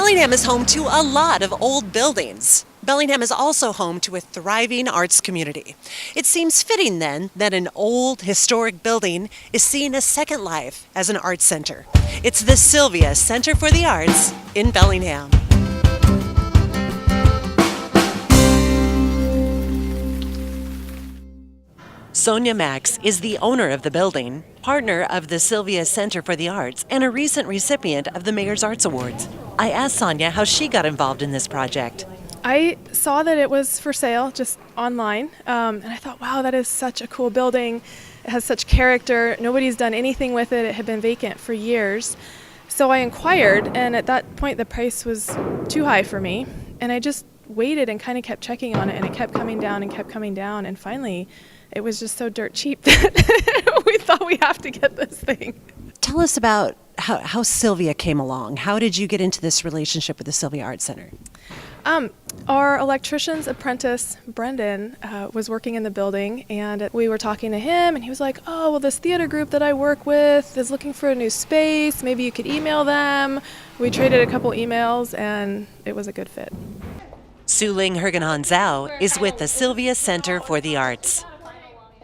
Bellingham is home to a lot of old buildings. Bellingham is also home to a thriving arts community. It seems fitting then that an old historic building is seeing a second life as an arts center. It's the Sylvia Center for the Arts in Bellingham. Sonja Max is the owner of the building, partner of the Sylvia Center for the Arts, and a recent recipient of the Mayor's Arts Awards. I asked Sonja how she got involved in this project. I saw that it was for sale just online, and I thought, wow, that is such a cool building. It has such character. Nobody's done anything with it. It had been vacant for years. So I inquired, and at that point the price was too high for me, and I just waited and kind of kept checking on it, and it kept coming down and kept coming down, and finally it was just so dirt cheap that we thought we have to get this thing. Tell us about how Sylvia came along. How did you get into this relationship with the Sylvia Arts Center? Our electrician's apprentice, Brendan, was working in the building, and we were talking to him, and he was like, oh, well, this theater group that I work with is looking for a new space. Maybe you could email them. We traded a couple emails, and it was a good fit. Shu-Ling Hergenhahn-Zhao is with the Sylvia Center for the Arts.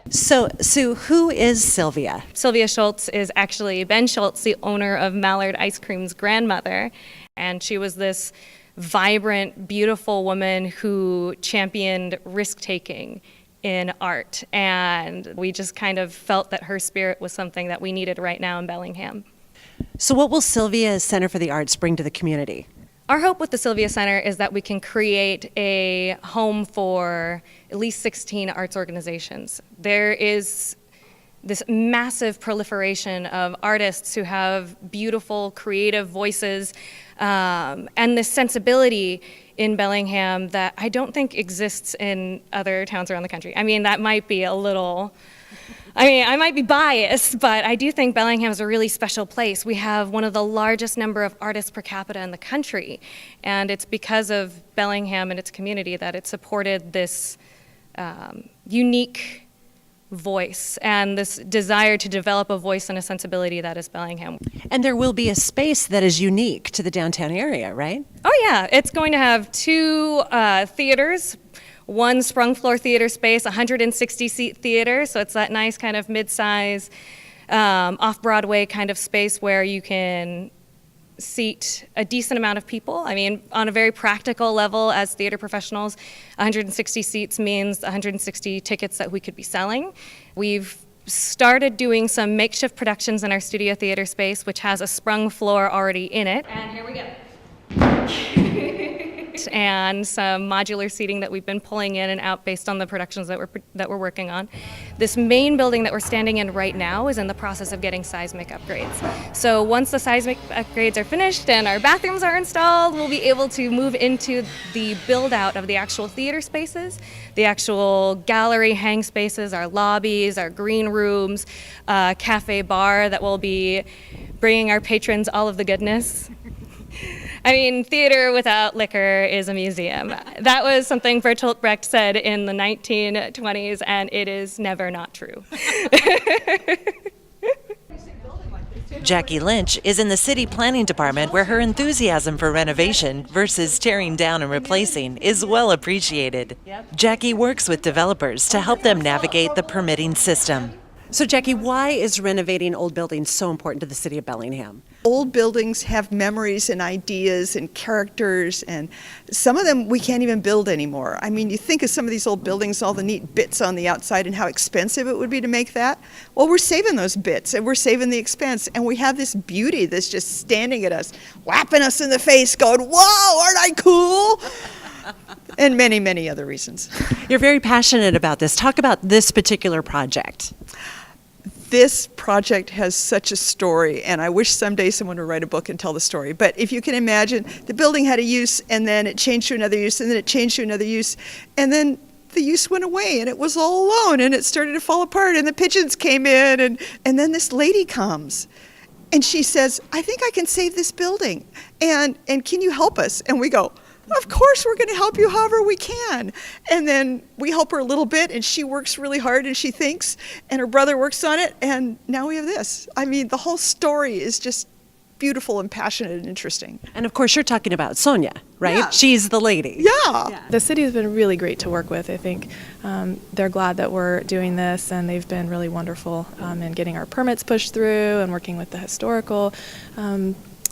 So, Sue, who is Sylvia? Sylvia Schultz is actually Ben Schultz, the owner of Mallard Ice Cream's grandmother, and she was this vibrant, beautiful woman who championed risk-taking in art, and we just kind of felt that her spirit was something that we needed right now in Bellingham. So what will Sylvia Center for the Arts bring to the community? Our hope with the Sylvia Center is that we can create a home for at least 16 arts organizations. There is this massive proliferation of artists who have beautiful, creative voices, and this sensibility in Bellingham that I don't think exists in other towns around the country. I mean, that might be a little... I might be biased, but I do think Bellingham is a really special place. We have one of the largest number of artists per capita in the country, and it's because of Bellingham and its community that it supported this unique voice and this desire to develop a voice and a sensibility that is Bellingham. And there will be a space that is unique to the downtown area, right? Oh yeah, it's going to have two theaters. One sprung floor theater space, 160-seat theater, so it's that nice kind of mid-size, off-Broadway kind of space where you can seat a decent amount of people. I mean, on a very practical level, as theater professionals, 160 seats means 160 tickets that we could be selling. We've started doing some makeshift productions in our studio theater space, which has a sprung floor already in it. And here we go. And some modular seating that we've been pulling in and out based on the productions that we're working on. This main building that we're standing in right now is in the process of getting seismic upgrades. So once the seismic upgrades are finished and our bathrooms are installed, we'll be able to move into the build out of the actual theater spaces, the actual gallery hang spaces, our lobbies, our green rooms, cafe bar that will be bringing our patrons all of the goodness. I mean, theater without liquor is a museum. That was something Bertolt Brecht said in the 1920s, and it is never not true. Jackie Lynch is in the City Planning Department, where her enthusiasm for renovation versus tearing down and replacing is well appreciated. Jackie works with developers to help them navigate the permitting system. So Jackie, why is renovating old buildings so important to the city of Bellingham? Old buildings have memories and ideas and characters, and some of them we can't even build anymore. I mean, you think of some of these old buildings, all the neat bits on the outside and how expensive it would be to make that. Well, we're saving those bits and we're saving the expense, and we have this beauty that's just standing at us, whapping us in the face, going, whoa, aren't I cool? And many, many other reasons. You're very passionate about this. Talk about this particular project. This project has such a story, and I wish someday someone would write a book and tell the story. But if you can imagine, the building had a use, and then it changed to another use, and then it changed to another use, and then the use went away, and it was all alone, and it started to fall apart, and the pigeons came in, and then this lady comes, and she says, I think I can save this building, and can you help us? And we go, of course we're going to help you however we can. And then we help her a little bit, and she works really hard, and she thinks, and her brother works on it, and now we have this. I mean, the whole story is just beautiful and passionate and interesting. And of course, you're talking about Sonja, right? Yeah. She's the lady. Yeah. The city has been really great to work with. I think they're glad that we're doing this, and they've been really wonderful in getting our permits pushed through and working with the historical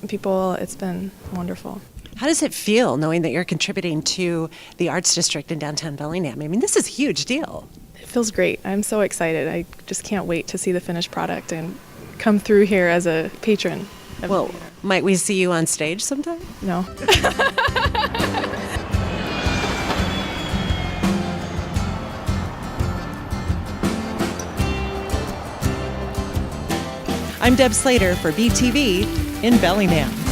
people. It's been wonderful. How does it feel knowing that you're contributing to the Arts District in downtown Bellingham? I mean, this is a huge deal. It feels great. I'm so excited. I just can't wait to see the finished product and come through here as a patron. Well, might we see you on stage sometime? No. I'm Deb Slater for BTV in Bellingham.